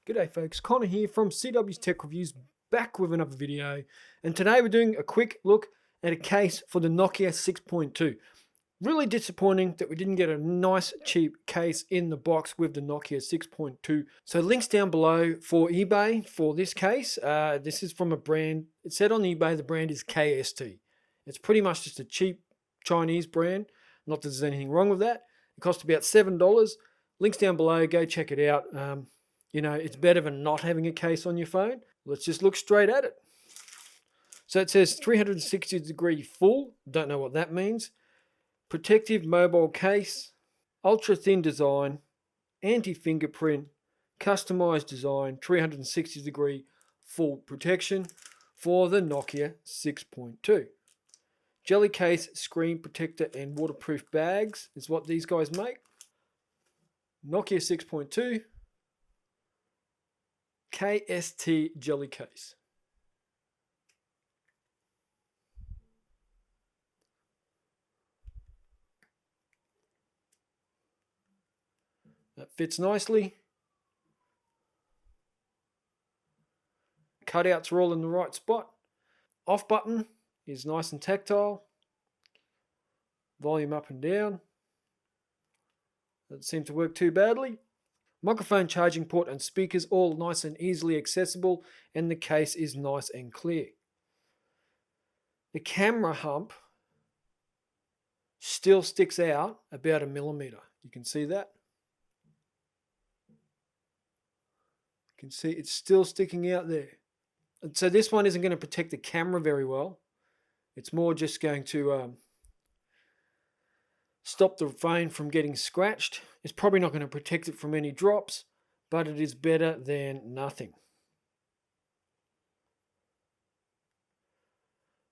G'day folks, Connor here from CW's Tech Reviews, back with another video, and today we're doing a quick look at a case for the Nokia 6.2. Really disappointing that we didn't get a nice cheap case in the box with the Nokia 6.2. So links down below for eBay for this case. This is from a brand, it said on eBay the brand is KST. It's pretty much just a cheap Chinese brand, not that there's anything wrong with that. It cost about $7. Links down below, go check it out. You know, it's better than not having a case on your phone. Let's just look straight at it. So it says 360-degree full. Don't know what that means. Protective mobile case. Ultra thin design. Anti-fingerprint. Customized design. 360-degree full protection for the Nokia 6.2. Jelly case, screen protector and waterproof bags is what these guys make. Nokia 6.2. KST jelly case. That fits nicely. Cutouts are all in the right spot. Off button is nice and tactile. Volume up and down. Doesn't seem to work too badly. Microphone, charging port and speakers all nice and easily accessible, and the case is nice and clear. The camera hump still sticks out about 1 millimeter. You can see that. You can see it's still sticking out there. And so this one isn't going to protect the camera very well. It's more just going to stop the phone from getting scratched. It's probably not going to protect it from any drops, but it is better than nothing.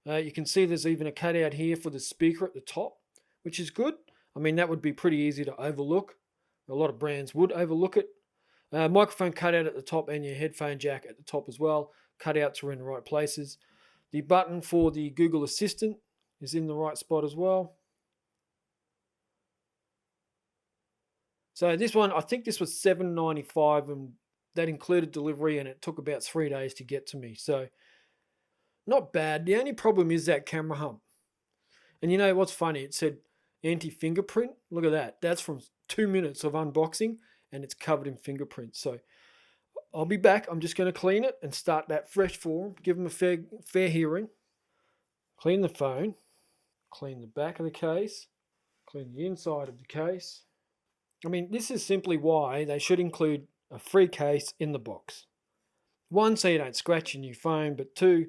You can see there's even a cutout here for the speaker at the top, which is good. I mean, that would be pretty easy to overlook. A lot of brands would overlook it. Microphone cutout at the top and your headphone jack at the top as well. Cutouts are in the right places. The button for the Google Assistant is in the right spot as well. So this one, I think this was $7.95, and that included delivery, and it took about 3 days to get to me. So not bad. The only problem is that camera hump. And you know what's funny? It said anti-fingerprint. Look at that. That's from 2 minutes of unboxing, and it's covered in fingerprints. So I'll be back. I'm just going to clean it and start that fresh for them. Give them a fair hearing. Clean the phone. Clean the back of the case. Clean the inside of the case. I mean, this is simply why they should include a free case in the box. One, so you don't scratch your new phone, but two,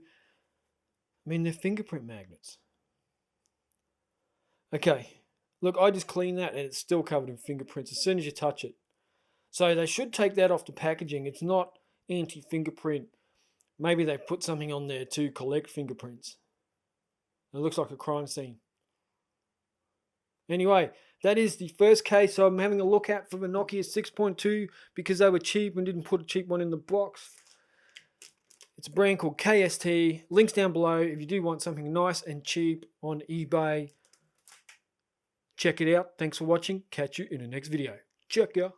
I mean, they're fingerprint magnets. Okay, look, I just cleaned that and it's still covered in fingerprints as soon as you touch it. So they should take that off the packaging. It's not anti-fingerprint. Maybe they put something on there to collect fingerprints. It looks like a crime scene. Anyway, that is the first case I'm having a look at for the Nokia 6.2 because they were cheap and didn't put a cheap one in the box. It's a brand called KST. Links down below if you do want something nice and cheap on eBay. Check it out. Thanks for watching. Catch you in the next video. Check ya.